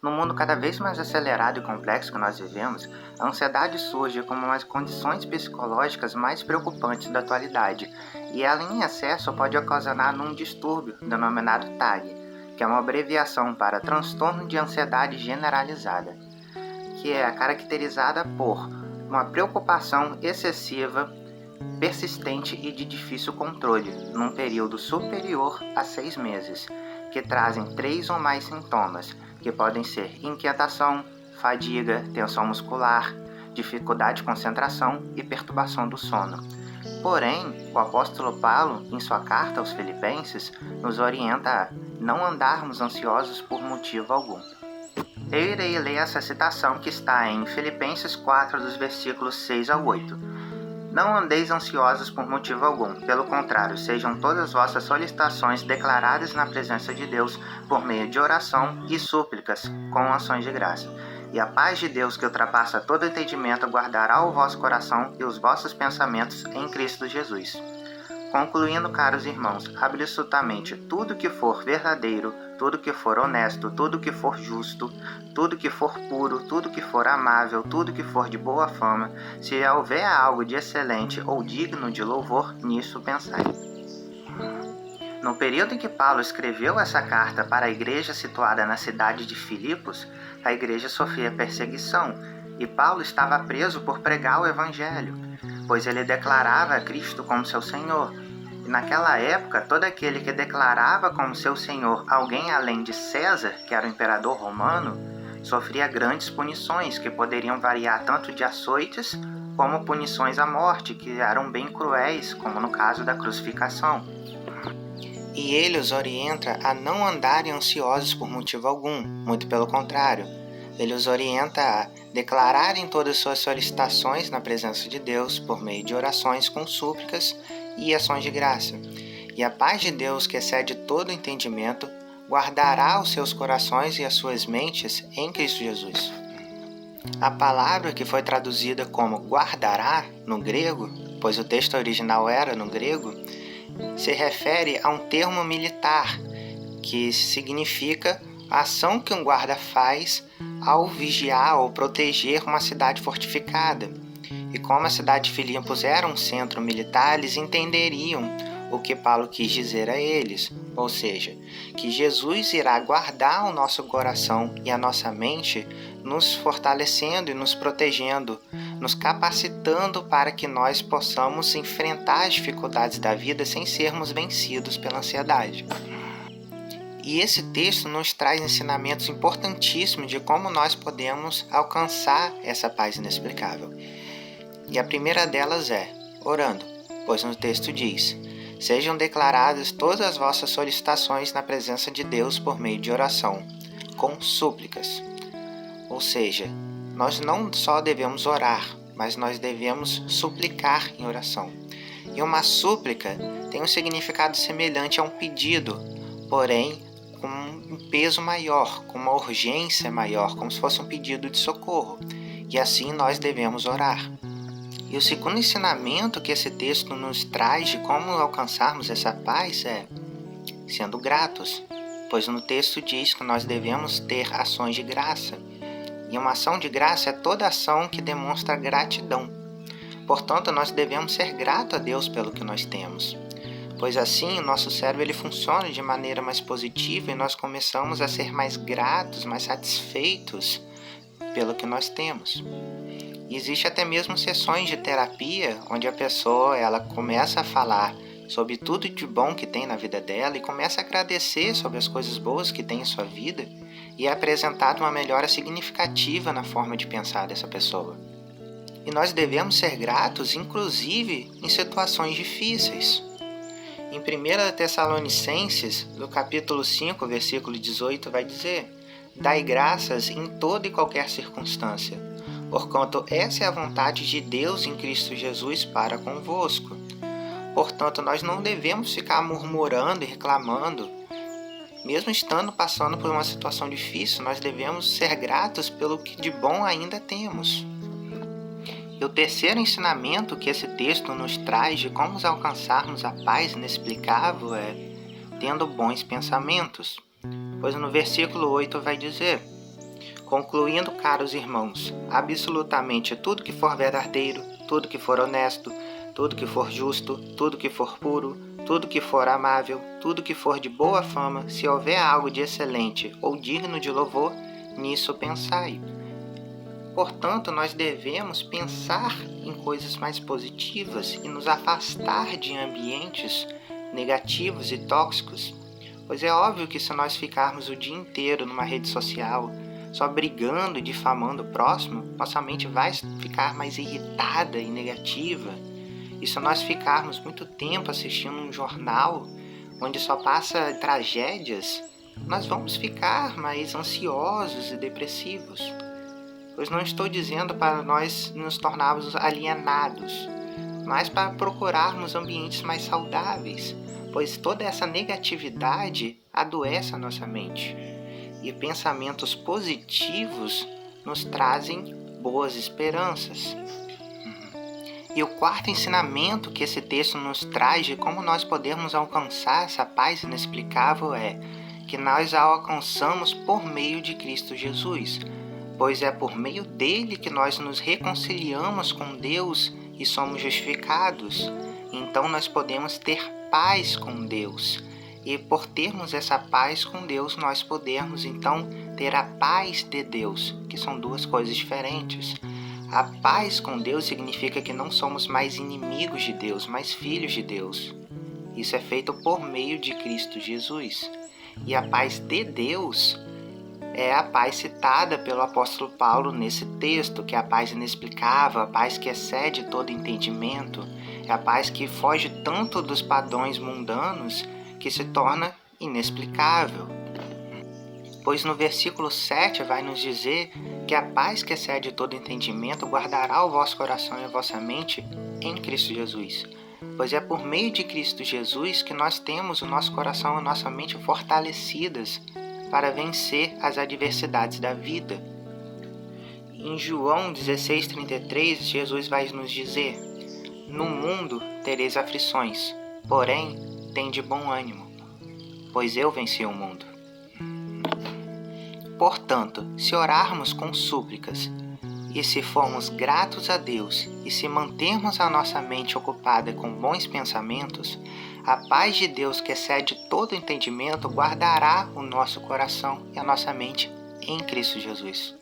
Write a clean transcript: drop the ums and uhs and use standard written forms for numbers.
No mundo cada vez mais acelerado e complexo que nós vivemos, a ansiedade surge como uma das condições psicológicas mais preocupantes da atualidade, e ela em excesso pode ocasionar um distúrbio denominado TAG, que é uma abreviação para Transtorno de Ansiedade Generalizada, que é caracterizada por uma preocupação excessiva, persistente e de difícil controle, num período superior a 6 meses, que trazem 3 ou mais sintomas, que podem ser inquietação, fadiga, tensão muscular, dificuldade de concentração e perturbação do sono. Porém, o apóstolo Paulo, em sua carta aos Filipenses, nos orienta a não andarmos ansiosos por motivo algum. Eu irei ler essa citação que está em Filipenses 4, dos versículos 6 ao 8. Não andeis ansiosos por motivo algum, pelo contrário, sejam todas vossas solicitações declaradas na presença de Deus por meio de oração e súplicas, com ações de graça. E a paz de Deus, que ultrapassa todo entendimento, guardará o vosso coração e os vossos pensamentos em Cristo Jesus. Concluindo, caros irmãos, absolutamente tudo que for verdadeiro, tudo que for honesto, tudo que for justo, tudo que for puro, tudo que for amável, tudo que for de boa fama, se houver algo de excelente ou digno de louvor, nisso pensai. No período em que Paulo escreveu essa carta para a igreja situada na cidade de Filipos, a igreja sofria perseguição, e Paulo estava preso por pregar o evangelho, pois ele declarava a Cristo como seu Senhor. E naquela época, todo aquele que declarava como seu Senhor alguém além de César, que era o imperador romano, sofria grandes punições, que poderiam variar tanto de açoites como punições à morte, que eram bem cruéis, como no caso da crucificação. E ele os orienta a não andarem ansiosos por motivo algum, muito pelo contrário. Ele os orienta a declararem todas suas solicitações na presença de Deus por meio de orações com súplicas e ações de graça. E a paz de Deus, que excede todo entendimento, guardará os seus corações e as suas mentes em Cristo Jesus. A palavra que foi traduzida como guardará no grego, pois o texto original era no grego, se refere a um termo militar, que significa a ação que um guarda faz ao vigiar ou proteger uma cidade fortificada. E como a cidade de Filipos era um centro militar, eles entenderiam o que Paulo quis dizer a eles, ou seja, que Jesus irá guardar o nosso coração e a nossa mente, nos fortalecendo e nos protegendo, nos capacitando para que nós possamos enfrentar as dificuldades da vida sem sermos vencidos pela ansiedade. E esse texto nos traz ensinamentos importantíssimos de como nós podemos alcançar essa paz inexplicável. E a primeira delas é orando, pois no texto diz: sejam declaradas todas as vossas solicitações na presença de Deus por meio de oração, com súplicas. Ou seja, nós não só devemos orar, mas nós devemos suplicar em oração. E uma súplica tem um significado semelhante a um pedido, porém com um peso maior, com uma urgência maior, como se fosse um pedido de socorro. E assim nós devemos orar. E o segundo ensinamento que esse texto nos traz de como alcançarmos essa paz é sendo gratos, pois no texto diz que nós devemos ter ações de graça. E uma ação de graça é toda ação que demonstra gratidão. Portanto, nós devemos ser gratos a Deus pelo que nós temos, pois assim o nosso cérebro ele funciona de maneira mais positiva e nós começamos a ser mais gratos, mais satisfeitos pelo que nós temos. E existe até mesmo sessões de terapia onde a pessoa ela começa a falar sobre tudo de bom que tem na vida dela e começa a agradecer sobre as coisas boas que tem em sua vida e é apresentada uma melhora significativa na forma de pensar dessa pessoa. E nós devemos ser gratos, inclusive em situações difíceis. Em 1 Tessalonicenses, no capítulo 5, versículo 18, vai dizer: dai graças em toda e qualquer circunstância, porquanto essa é a vontade de Deus em Cristo Jesus para convosco. Portanto, nós não devemos ficar murmurando e reclamando. Mesmo estando passando por uma situação difícil, nós devemos ser gratos pelo que de bom ainda temos. E o terceiro ensinamento que esse texto nos traz de como alcançarmos a paz inexplicável é tendo bons pensamentos. Pois no versículo 8 vai dizer: Concluindo, caros irmãos, absolutamente tudo que for verdadeiro, tudo que for honesto, tudo que for justo, tudo que for puro, tudo que for amável, tudo que for de boa fama, se houver algo de excelente ou digno de louvor, nisso pensai. Portanto, nós devemos pensar em coisas mais positivas e nos afastar de ambientes negativos e tóxicos, pois é óbvio que se nós ficarmos o dia inteiro numa rede social, só brigando e difamando o próximo, nossa mente vai ficar mais irritada e negativa. E se nós ficarmos muito tempo assistindo um jornal onde só passa tragédias, nós vamos ficar mais ansiosos e depressivos. Pois não estou dizendo para nós nos tornarmos alienados, mas para procurarmos ambientes mais saudáveis, pois toda essa negatividade adoece a nossa mente. E pensamentos positivos nos trazem boas esperanças. E o quarto ensinamento que esse texto nos traz de como nós podemos alcançar essa paz inexplicável é que nós a alcançamos por meio de Cristo Jesus, pois é por meio dele que nós nos reconciliamos com Deus e somos justificados. Então nós podemos ter paz com Deus. E por termos essa paz com Deus, nós podemos então ter a paz de Deus, que são duas coisas diferentes. A paz com Deus significa que não somos mais inimigos de Deus, mas filhos de Deus. Isso é feito por meio de Cristo Jesus. E a paz de Deus é a paz citada pelo apóstolo Paulo nesse texto, que é a paz inexplicável, a paz que excede todo entendimento, é a paz que foge tanto dos padrões mundanos que se torna inexplicável. Pois no versículo 7 vai nos dizer que a paz que excede todo entendimento guardará o vosso coração e a vossa mente em Cristo Jesus. Pois é por meio de Cristo Jesus que nós temos o nosso coração e a nossa mente fortalecidas para vencer as adversidades da vida. Em João 16,33, Jesus vai nos dizer: no mundo tereis aflições, porém, tende bom ânimo, pois eu venci o mundo. Portanto, se orarmos com súplicas, e se formos gratos a Deus, e se mantermos a nossa mente ocupada com bons pensamentos, a paz de Deus, que excede todo entendimento, guardará o nosso coração e a nossa mente em Cristo Jesus.